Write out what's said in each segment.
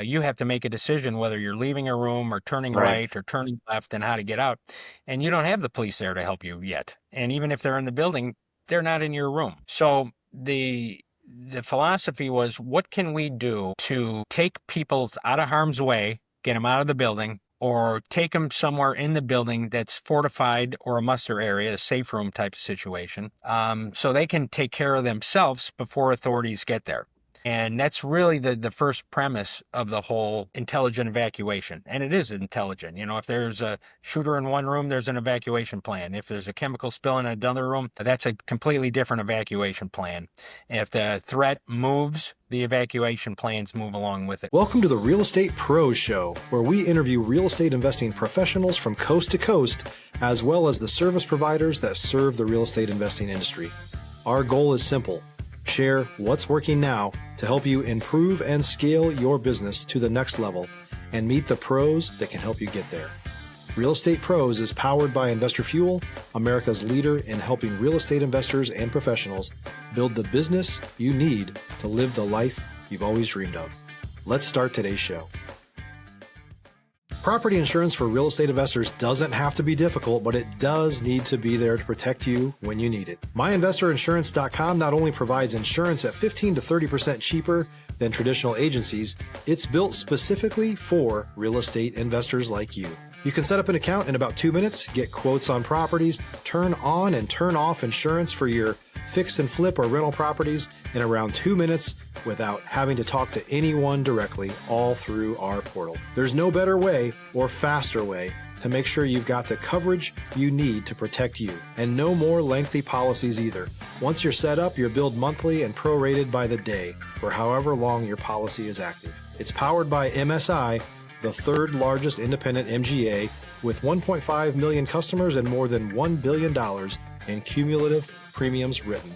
You have to make a decision whether you're leaving a room or turning Right. right or turning left and how to get out. And you don't have the police there to help you yet. And even if they're in the building, they're not in your room. So the philosophy was, what can we do to take people out of harm's way, get them out of the building, or take them somewhere in the building that's fortified or a muster area, a safe room type of situation, so they can take care of themselves before authorities get there. And that's really the first premise of the whole intelligent evacuation. And it is intelligent. If there's a shooter in one room, there's an evacuation plan. If there's a chemical spill in another room, that's a completely different evacuation plan. If the threat moves, the evacuation plans move along with it. Welcome to the Real Estate Pros Show, where we interview real estate investing professionals from coast to coast, as well as the service providers that serve the real estate investing industry. Our goal is simple: share what's working now to help you improve and scale your business to the next level and meet the pros that can help you get there. Real Estate Pros is powered by Investor Fuel, America's leader in helping real estate investors and professionals build the business you need to live the life you've always dreamed of. Let's start today's show. Property insurance for real estate investors doesn't have to be difficult, but it does need to be there to protect you when you need it. MyInvestorInsurance.com not only provides insurance at 15 to 30% cheaper than traditional agencies, it's built specifically for real estate investors like you. You can set up an account in about 2 minutes, get quotes on properties, turn on and turn off insurance for your fix and flip or rental properties in around 2 minutes without having to talk to anyone directly, all through our portal. There's no better way or faster way to make sure you've got the coverage you need to protect you, and no more lengthy policies either. Once you're set up, you're billed monthly and prorated by the day for however long your policy is active. It's powered by MSI, the third largest independent MGA, with 1.5 million customers and more than $1 billion in cumulative premiums written.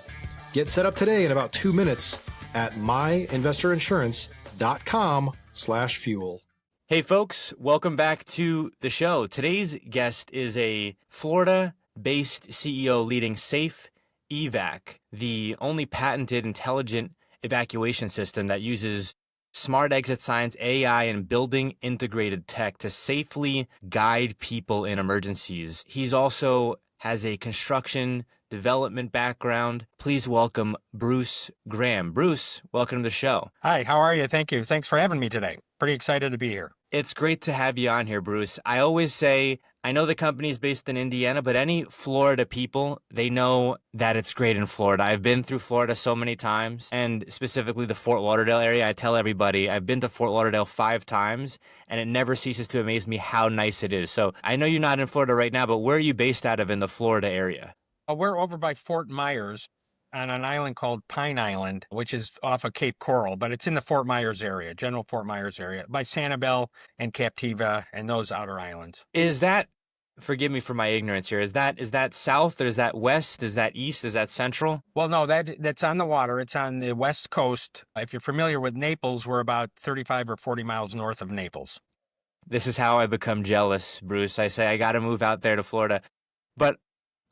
Get set up today in about 2 minutes at myinvestorinsurance.com/fuel. Hey, folks, welcome back to the show. Today's guest is a Florida-based CEO leading SafeEVAC, the only patented intelligent evacuation system that uses smart exit signs, AI, and building integrated tech to safely guide people in emergencies. He's also has a construction development background. Please welcome Bruce Graham. Bruce, welcome to the show. Hi, how are you? Thank you. Thanks for having me today. Pretty excited to be here. It's great to have you on here, Bruce. I always say, I know the company's based in Indiana, but any Florida people, they know that it's great in Florida. I've been through Florida so many times, and specifically the Fort Lauderdale area. I tell everybody I've been to Fort Lauderdale 5 times, and it never ceases to amaze me how nice it is. So I know you're not in Florida right now, but where are you based out of in the Florida area? We're over by Fort Myers on an island called Pine Island, which is off of Cape Coral, but it's in the Fort Myers area, general Fort Myers area, by Sanibel and Captiva and those outer islands. Is that, forgive me for my ignorance here, is that south, or is that west, is that east, is that central? Well, no, that's on the water. It's on the west coast. If you're familiar with Naples, we're about 35 or 40 miles north of Naples. This is how I become jealous, Bruce. I say I got to move out there to Florida. But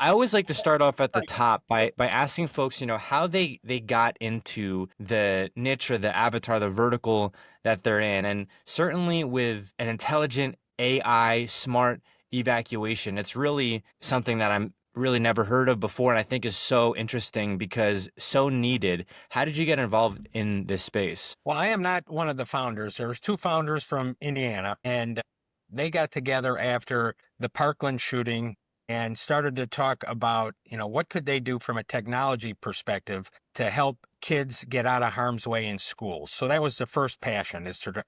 I always like to start off at the top by asking folks, how they got into the niche or the avatar, the vertical that they're in. And certainly with an intelligent AI, smart evacuation, it's really something that I'm really never heard of before, and I think is so interesting because so needed. How did you get involved in this space? Well, I am not one of the founders. There was 2 founders from Indiana, and they got together after the Parkland shooting and started to talk about, what could they do from a technology perspective to help kids get out of harm's way in schools. So that was the first passion, is to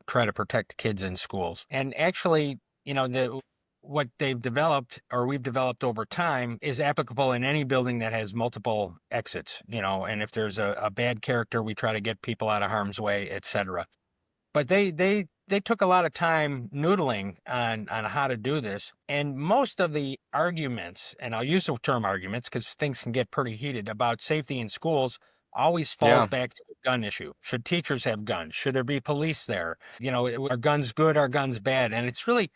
try to protect kids in schools. And actually, what they've developed, or we've developed over time, is applicable in any building that has multiple exits, and if there's a bad character, we try to get people out of harm's way, etc. But they took a lot of time noodling on how to do this. And most of the arguments, and I'll use the term arguments because things can get pretty heated, about safety in schools always falls back to the gun issue. Should teachers have guns? Should there be police there? Are guns good? Are guns bad? And it's really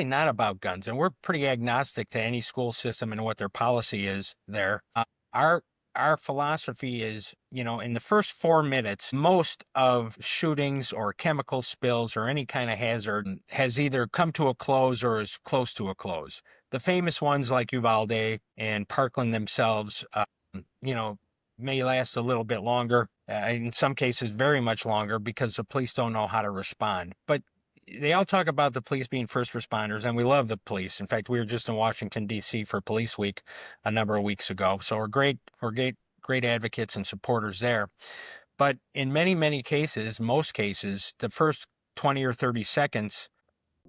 not about guns. And we're pretty agnostic to any school system and what their policy is there. Our our philosophy is, in the first 4 minutes, most of shootings or chemical spills or any kind of hazard has either come to a close or is close to a close. The famous ones like Uvalde and Parkland themselves, you know, may last a little bit longer, in some cases very much longer, because the police don't know how to respond. But they all talk about the police being first responders, and we love the police. In fact, we were just in Washington, D.C. for Police Week a number of weeks ago. So we're great advocates and supporters there. But in many, many cases, most cases, the first 20 or 30 seconds.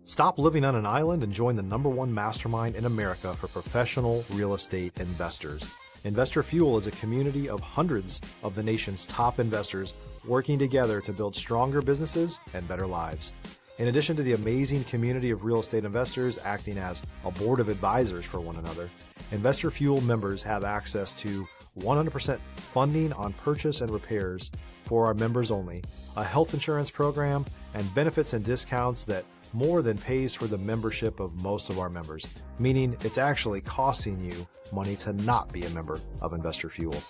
Stop living on an island and join the #1 mastermind in America for professional real estate investors. Investor Fuel is a community of hundreds of the nation's top investors working together to build stronger businesses and better lives. In addition to the amazing community of real estate investors acting as a board of advisors for one another, Investor Fuel members have access to 100% funding on purchase and repairs for our members only, a health insurance program, and benefits and discounts that more than pays for the membership of most of our members, meaning it's actually costing you money to not be a member of Investor Fuel.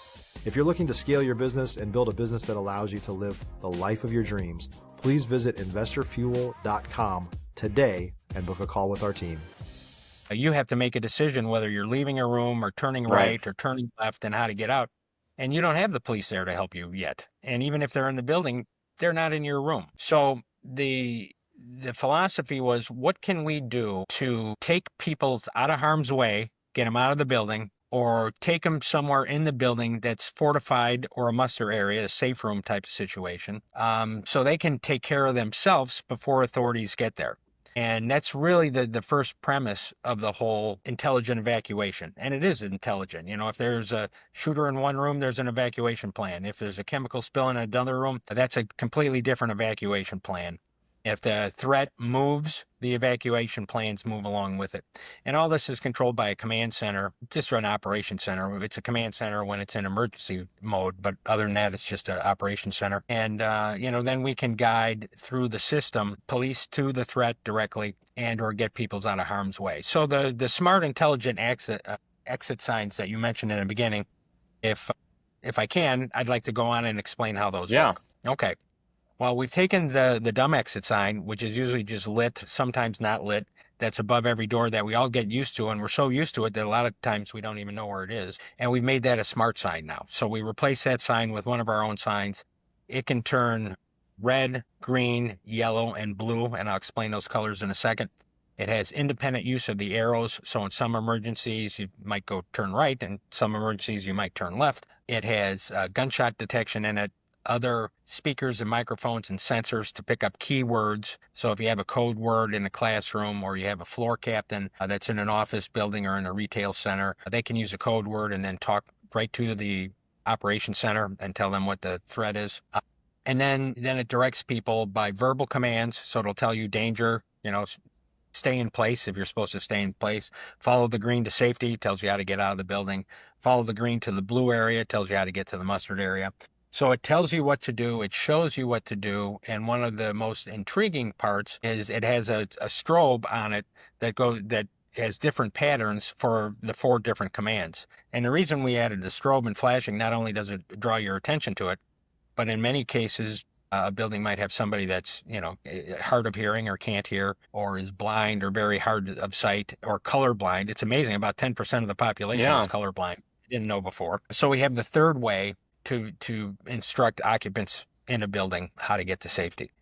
If you're looking to scale your business and build a business that allows you to live the life of your dreams, please visit investorfuel.com today and book a call with our team. You have to make a decision whether you're leaving a room or turning right or turning left and how to get out. And you don't have the police there to help you yet. And even if they're in the building, they're not in your room. So the philosophy was, what can we do to take people out of harm's way, get them out of the building, or take them somewhere in the building that's fortified or a muster area, a safe room type of situation, so they can take care of themselves before authorities get there. And that's really the first premise of the whole intelligent evacuation. And it is intelligent. If there's a shooter in one room, there's an evacuation plan. If there's a chemical spill in another room, that's a completely different evacuation plan. If the threat moves, the evacuation plans move along with it. And all this is controlled by a command center, just an operation center. It's a command center when it's in emergency mode, but other than that, it's just an operation center. And, then we can guide through the system, police to the threat directly and or get people out of harm's way. So the smart, intelligent exit signs that you mentioned in the beginning, if I can, I'd like to go on and explain how those work. Okay. Well, we've taken the dumb exit sign, which is usually just lit, sometimes not lit, that's above every door that we all get used to, and we're so used to it that a lot of times we don't even know where it is, and we've made that a smart sign now. So we replace that sign with one of our own signs. It can turn red, green, yellow, and blue, and I'll explain those colors in a second. It has independent use of the arrows, so in some emergencies you might go turn right, and some emergencies you might turn left. It has gunshot detection in it, other speakers and microphones and sensors to pick up keywords. So if you have a code word in a classroom, or you have a floor captain that's in an office building or in a retail center, they can use a code word and then talk right to the operation center and tell them what the threat is. And then it directs people by verbal commands. So it'll tell you danger, stay in place if you're supposed to stay in place. Follow the green to safety, tells you how to get out of the building. Follow the green to the blue area, tells you how to get to the mustard area. So it tells you what to do, it shows you what to do, and one of the most intriguing parts is it has a strobe on it that has different patterns for the 4 different commands. And the reason we added the strobe and flashing, not only does it draw your attention to it, but in many cases, a building might have somebody that's, hard of hearing or can't hear, or is blind or very hard of sight, or colorblind. It's amazing, about 10% of the population is colorblind. Didn't know before. So we have the third way to instruct occupants in a building how to get to safety.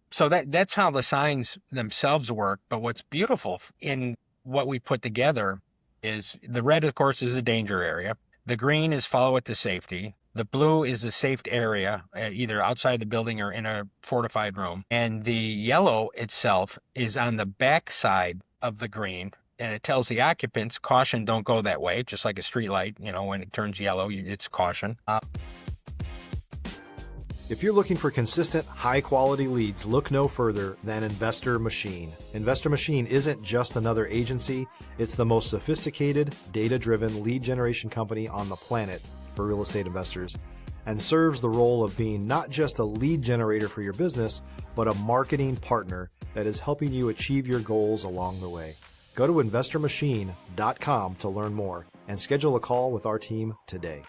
So that's how the signs themselves work. But what's beautiful in what we put together is the red, of course, is a danger area. The green is follow it to safety. The blue is a safe area, either outside the building or in a fortified room. And the yellow itself is on the back side of the green. And it tells the occupants, caution, don't go that way, just like a street light. When it turns yellow, it's caution. If you're looking for consistent, high-quality leads, look no further than Investor Machine. Investor Machine isn't just another agency. It's the most sophisticated, data-driven lead generation company on the planet for real estate investors, and serves the role of being not just a lead generator for your business, but a marketing partner that is helping you achieve your goals along the way. Go to investormachine.com to learn more and schedule a call with our team today.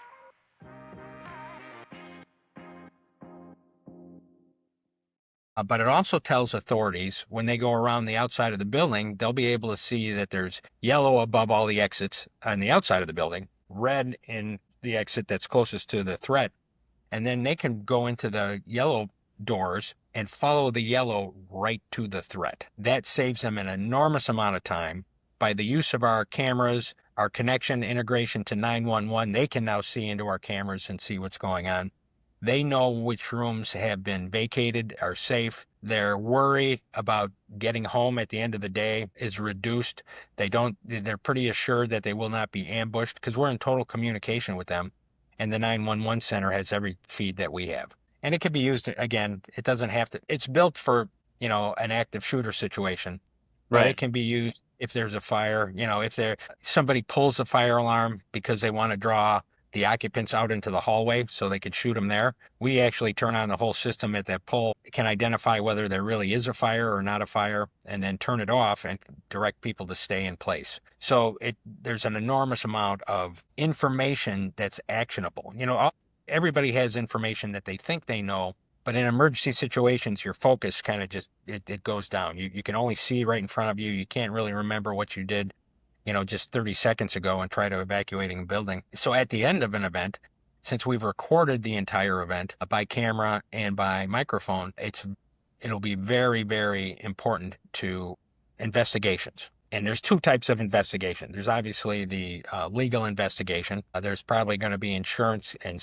But it also tells authorities when they go around the outside of the building, they'll be able to see that there's yellow above all the exits on the outside of the building, red in the exit that's closest to the threat. And then they can go into the yellow doors and follow the yellow right to the threat. That saves them an enormous amount of time. By the use of our cameras, our connection integration to 911, they can now see into our cameras and see what's going on. They know which rooms have been vacated, are safe. Their worry about getting home at the end of the day is reduced. They're pretty assured that they will not be ambushed because we're in total communication with them. And the 911 center has every feed that we have. And it can be used, again, it doesn't have to, it's built for, an active shooter situation, but it Right. can be used if there's a fire, if somebody pulls a fire alarm because they want to draw the occupants out into the hallway so they could shoot them there. We actually turn on the whole system at that pull. It can identify whether there really is a fire or not a fire, and then turn it off and direct people to stay in place. So there's an enormous amount of information that's actionable. Everybody has information that they think they know, but in emergency situations, your focus kind of it goes down. You can only see right in front of you. You can't really remember what you did just 30 seconds ago and try to evacuating a building. So at the end of an event, since we've recorded the entire event by camera and by microphone, it'll be very, very important to investigations. And there's two types of investigation. There's obviously the legal investigation. There's probably going to be insurance and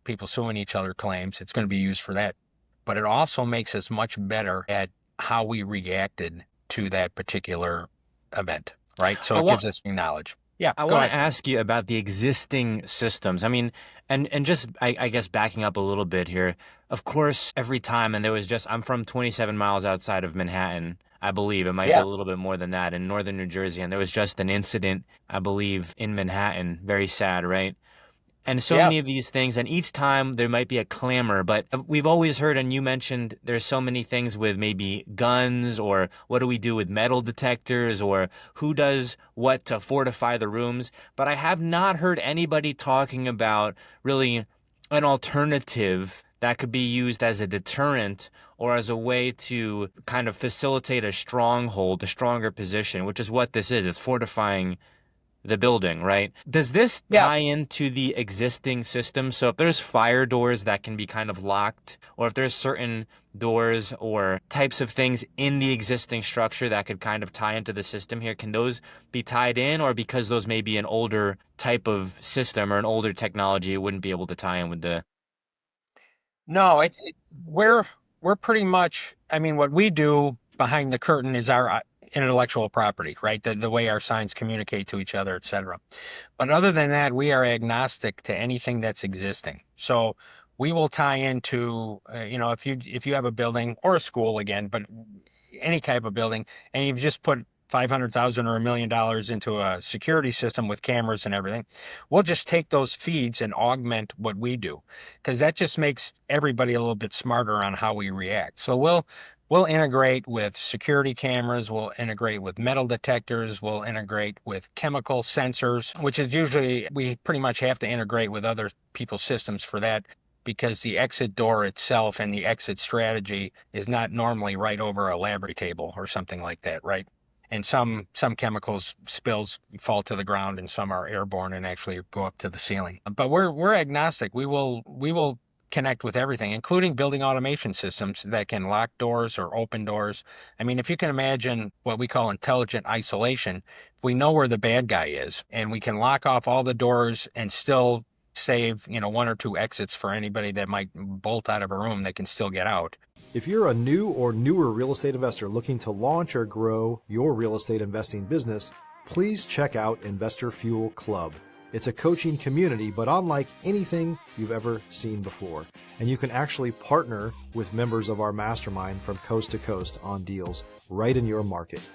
people suing each other claims. It's going to be used for that. But it also makes us much better at how we reacted to that particular event. Right. So it gives us knowledge. Yeah. I go want ahead. to ask you about the existing systems. I mean, and just, I guess, backing up a little bit here, of course, every time, and I'm from 27 miles outside of Manhattan, I believe. It might be Yeah. a little bit more than that in northern New Jersey. And there was just an incident, I believe, in Manhattan. Very sad, right? And so Yeah. many of these things, and each time there might be a clamor, but we've always heard, and you mentioned there's so many things with maybe guns, or what do we do with metal detectors, or who does what to fortify the rooms. But I have not heard anybody talking about really an alternative that could be used as a deterrent or as a way to kind of facilitate a stronghold, a stronger position, which is what this is. It's fortifying the building, right? Does this Yeah. tie into the existing system? So if there's fire doors that can be kind of locked, or if there's certain doors or types of things in the existing structure that could kind of tie into the system here, can those be tied in? Or because those may be an older type of system or an older technology, it wouldn't be able to tie in with the... No, we're pretty much, what we do behind the curtain is our intellectual property, right? The way our signs communicate to each other, et cetera. But other than that, we are agnostic to anything that's existing. So we will tie into, if you have a building or a school again, but any type of building, and you've just put 500,000 or $1 million into a security system with cameras and everything, we'll just take those feeds and augment what we do, because that just makes everybody a little bit smarter on how we react. So we'll integrate with security cameras, we'll integrate with metal detectors, we'll integrate with chemical sensors, which is usually, we pretty much have to integrate with other people's systems for that, because the exit door itself and the exit strategy is not normally right over a laboratory table or something like that, right? And some chemicals spills fall to the ground, and some are airborne and actually go up to the ceiling. But we're agnostic. We will connect with everything, including building automation systems that can lock doors or open doors. If you can imagine what we call intelligent isolation, if we know where the bad guy is and we can lock off all the doors and still save, one or two exits for anybody that might bolt out of a room, they can still get out. If you're a new or newer real estate investor looking to launch or grow your real estate investing business, please check out Investor Fuel Club. It's a coaching community, but unlike anything you've ever seen before. And you can actually partner with members of our mastermind from coast to coast on deals right in your market.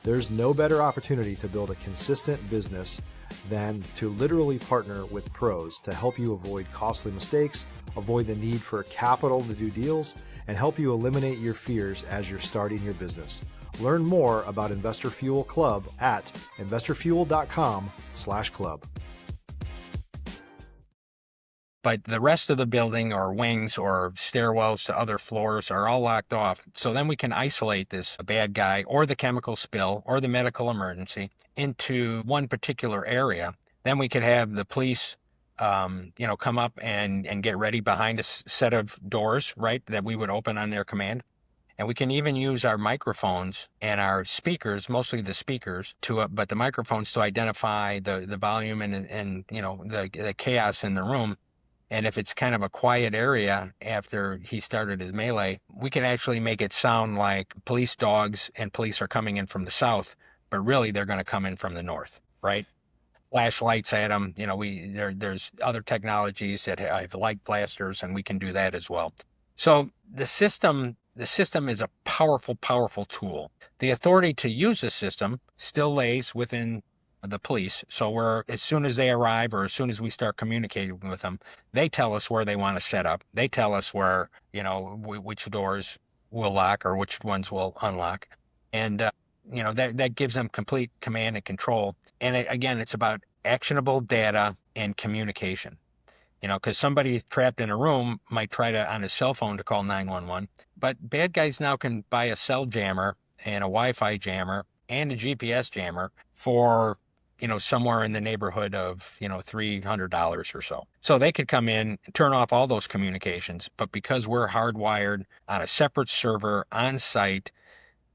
There's no better opportunity to build a consistent business than to literally partner with pros to help you avoid costly mistakes, avoid the need for capital to do deals, and help you eliminate your fears as you're starting your business. Learn more about Investor Fuel Club at investorfuel.com/club. but the rest of the building or wings or stairwells to other floors are all locked off. So then we can isolate this bad guy or the chemical spill or the medical emergency into one particular area. Then we could have the police, come up and get ready behind a set of doors, right, that we would open on their command. And we can even use our microphones and our speakers, mostly the speakers, but the microphones to identify the volume and the chaos in the room. And if it's kind of a quiet area after he started his melee, we can actually make it sound like police dogs and police are coming in from the south, but really they're going to come in from the north, right? Flashlights at them. There's other technologies that have light blasters, and we can do that as well. So the system is a powerful, powerful tool. The authority to use the system still lays within the police. So as soon as they arrive or as soon as we start communicating with them, they tell us where they want to set up. They tell us where, which doors will lock or which ones will unlock. And, that gives them complete command and control. And again, it's about actionable data and communication. Because somebody trapped in a room might try to, on his cell phone, to call 911. But bad guys now can buy a cell jammer and a Wi-Fi jammer and a GPS jammer for, somewhere in the neighborhood of, $300 or so. So they could come in, turn off all those communications. But because we're hardwired on a separate server on site,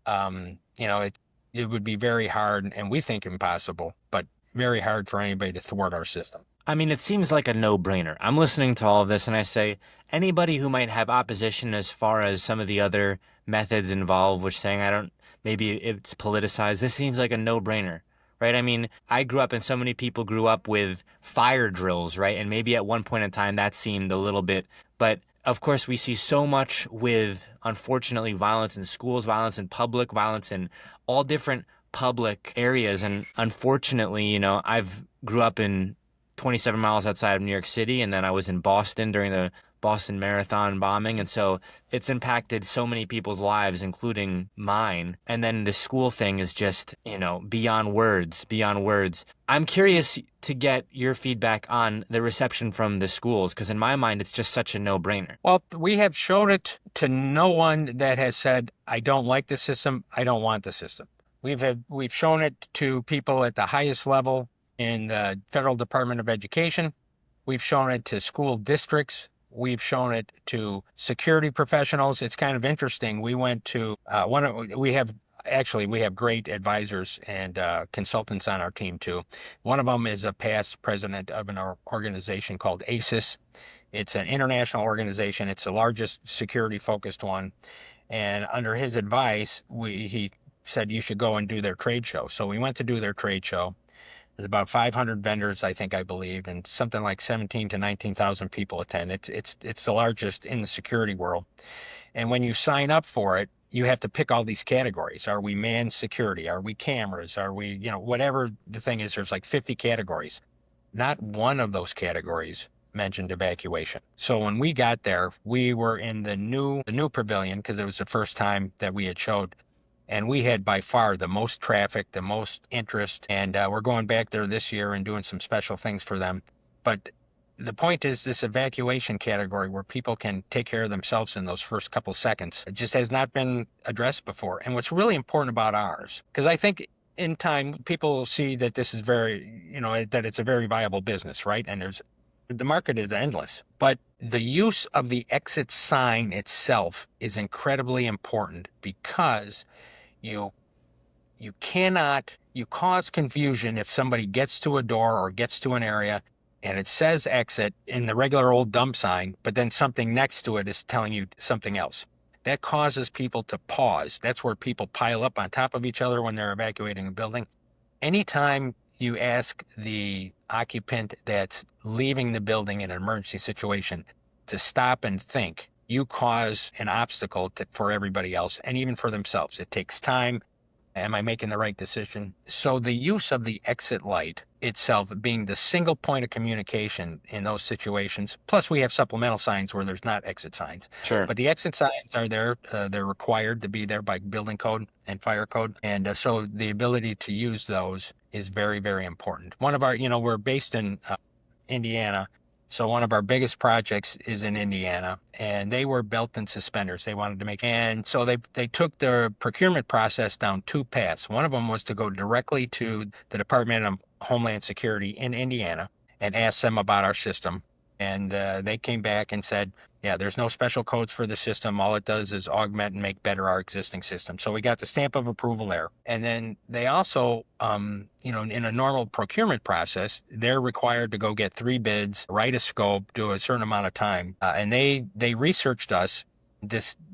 it would be very hard, and we think impossible, but very hard for anybody to thwart our system. I mean, it seems like a no-brainer. I'm listening to all of this and I say, anybody who might have opposition as far as some of the other methods involved, which saying, maybe it's politicized, this seems like a no-brainer, right? I mean, I grew up and so many people grew up with fire drills, right? And maybe at one point in time that seemed a little bit, but of course we see so much with, unfortunately, violence in schools, violence in public, violence in all different public areas. And unfortunately, I've grew up in 27 miles outside of New York City, and then I was in Boston during the Boston Marathon bombing, and so it's impacted so many people's lives, including mine. And then the school thing is just, beyond words. I'm curious to get your feedback on the reception from the schools, because in my mind, it's just such a no-brainer. Well, we have shown it to no one that has said, I don't like the system, I don't want the system. We've shown it to people at the highest level in the Federal Department of Education. We've shown it to school districts. We've shown it to security professionals. It's kind of interesting. We went to we have great advisors and consultants on our team too. One of them is a past president of an organization called ACES. It's an international organization. It's the largest security-focused one. And under his advice, he said you should go and do their trade show. So we went to do their trade show. There's about 500 vendors, I believe, and something like 17 to 19,000 people attend. It's the largest in the security world. And when you sign up for it, you have to pick all these categories. Are we manned security? Are we cameras? Are we, whatever the thing is, there's like 50 categories. Not one of those categories mentioned evacuation. So when we got there, we were in the new pavilion because it was the first time that we had showed. And we had by far the most traffic, the most interest, and we're going back there this year and doing some special things for them. But the point is this evacuation category where people can take care of themselves in those first couple seconds, it just has not been addressed before. And what's really important about ours, because I think in time people will see that this is that it's a very viable business, right? And the market is endless. But the use of the exit sign itself is incredibly important because you cause confusion if somebody gets to a door or gets to an area and it says exit in the regular old dump sign, but then something next to it is telling you something else. That causes people to pause. That's where people pile up on top of each other when they're evacuating a building. Anytime you ask the occupant that's leaving the building in an emergency situation to stop and think, you cause an obstacle for everybody else and even for themselves. It takes time. Am I making the right decision? So the use of the exit light itself being the single point of communication in those situations, plus we have supplemental signs where there's not exit signs. Sure. But the exit signs are there. They're required to be there by building code and fire code. And so the ability to use those is very, very important. One of our, we're based in Indiana. So one of our biggest projects is in Indiana, and they were belt and suspenders. They wanted to make, and so they took the procurement process down two paths. One of them was to go directly to the Department of Homeland Security in Indiana and ask them about our system. And they came back and said, yeah, there's no special codes for the system. All it does is augment and make better our existing system. So we got the stamp of approval there. And then they also, in a normal procurement process, they're required to go get 3 bids, write a scope, do a certain amount of time. And they researched us,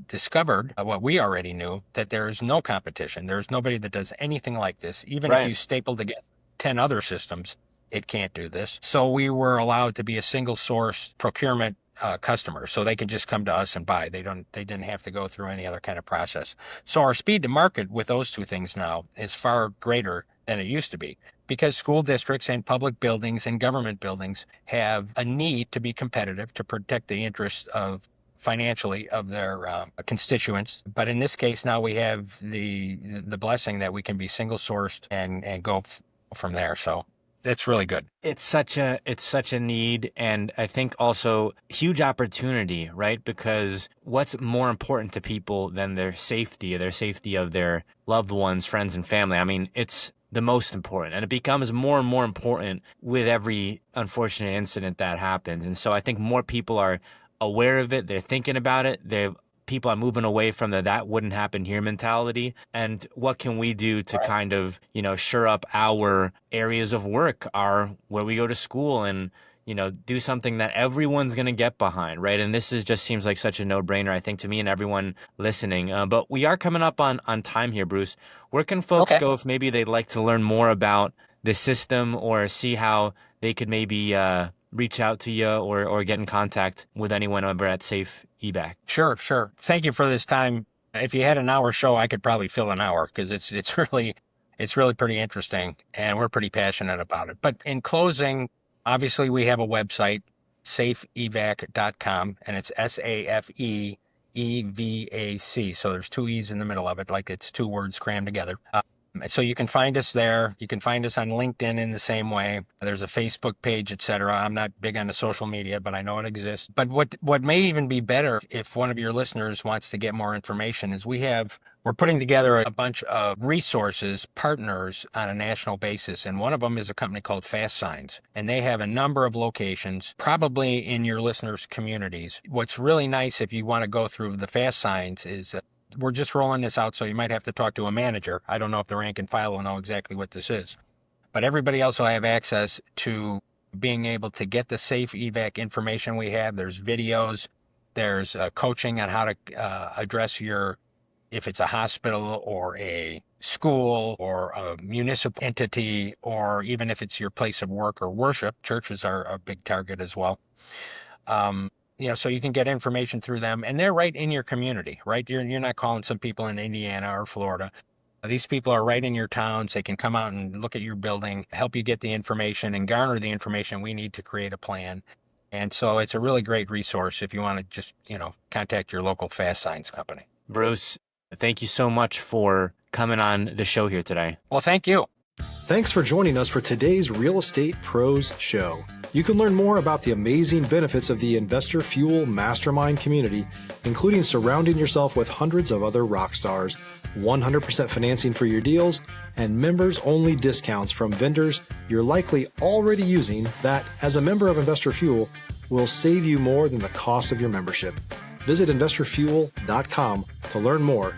discovered what we already knew, that there is no competition. There's nobody that does anything like this. Even if you staple together 10 other systems, it can't do this. So we were allowed to be a single source procurement customer, so they could just come to us and buy. They didn't have to go through any other kind of process. So our speed to market with those two things now is far greater than it used to be, because school districts and public buildings and government buildings have a need to be competitive to protect the interests of financially of their constituents. But in this case, now we have the blessing that we can be single sourced and go from there. So it's really good. It's such a need, and I think also huge opportunity, right? Because what's more important to people than their safety of their loved ones, friends, and family? I mean, it's the most important, and it becomes more and more important with every unfortunate incident that happens. And so I think more people are aware of it. They're thinking about it. People are moving away from the "that wouldn't happen here" mentality. And what can we do to kind of, shore up our areas of work, where we go to school, and, do something that everyone's going to get behind, right? And this just seems like such a no-brainer, I think, to me and everyone listening. But we are coming up on time here, Bruce. Where can folks go if maybe they'd like to learn more about the system, or see how they could maybe reach out to you or get in contact with anyone over at SafeEVAC? Sure. Thank you for this time. If you had an hour show, I could probably fill an hour, because it's really pretty interesting, and we're pretty passionate about it. But in closing, obviously we have a website, SafeEVAC.com, and it's SafeEVAC. So there's 2 E's in the middle of it, like it's 2 words crammed together. So you can find us there. You can find us on LinkedIn in the same way. There's a Facebook page, etc. I'm not big on the social media, but I know it exists. But what may even be better, if one of your listeners wants to get more information, is we're putting together a bunch of resources, partners on a national basis. And one of them is a company called Fast Signs. And they have a number of locations, probably in your listeners' communities. What's really nice, if you want to go through the Fast Signs, is we're just rolling this out, so you might have to talk to a manager. I don't know if the rank and file will know exactly what this is. But everybody else will have access to being able to get the SafeEVAC information we have. There's videos. There's coaching on how to address if it's a hospital or a school or a municipal entity, or even if it's your place of work or worship. Churches are a big target as well. So you can get information through them, and they're right in your community, right? You're not calling some people in Indiana or Florida. These people are right in your towns. They can come out and look at your building, help you get the information and garner the information we need to create a plan. And so it's a really great resource if you want to just, contact your local Fast Signs company. Bruce, thank you so much for coming on the show here today. Well, thank you. Thanks for joining us for today's Real Estate Pros Show. You can learn more about the amazing benefits of the Investor Fuel Mastermind community, including surrounding yourself with hundreds of other rock stars, 100% financing for your deals, and members-only discounts from vendors you're likely already using that, as a member of Investor Fuel, will save you more than the cost of your membership. Visit investorfuel.com to learn more.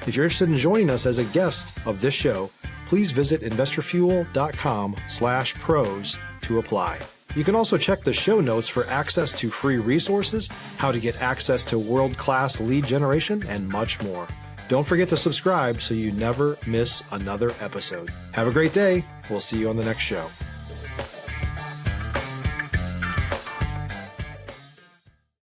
If you're interested in joining us as a guest of this show, please visit investorfuel.com/pros to apply. You can also check the show notes for access to free resources, how to get access to world-class lead generation, and much more. Don't forget to subscribe so you never miss another episode. Have a great day. We'll see you on the next show.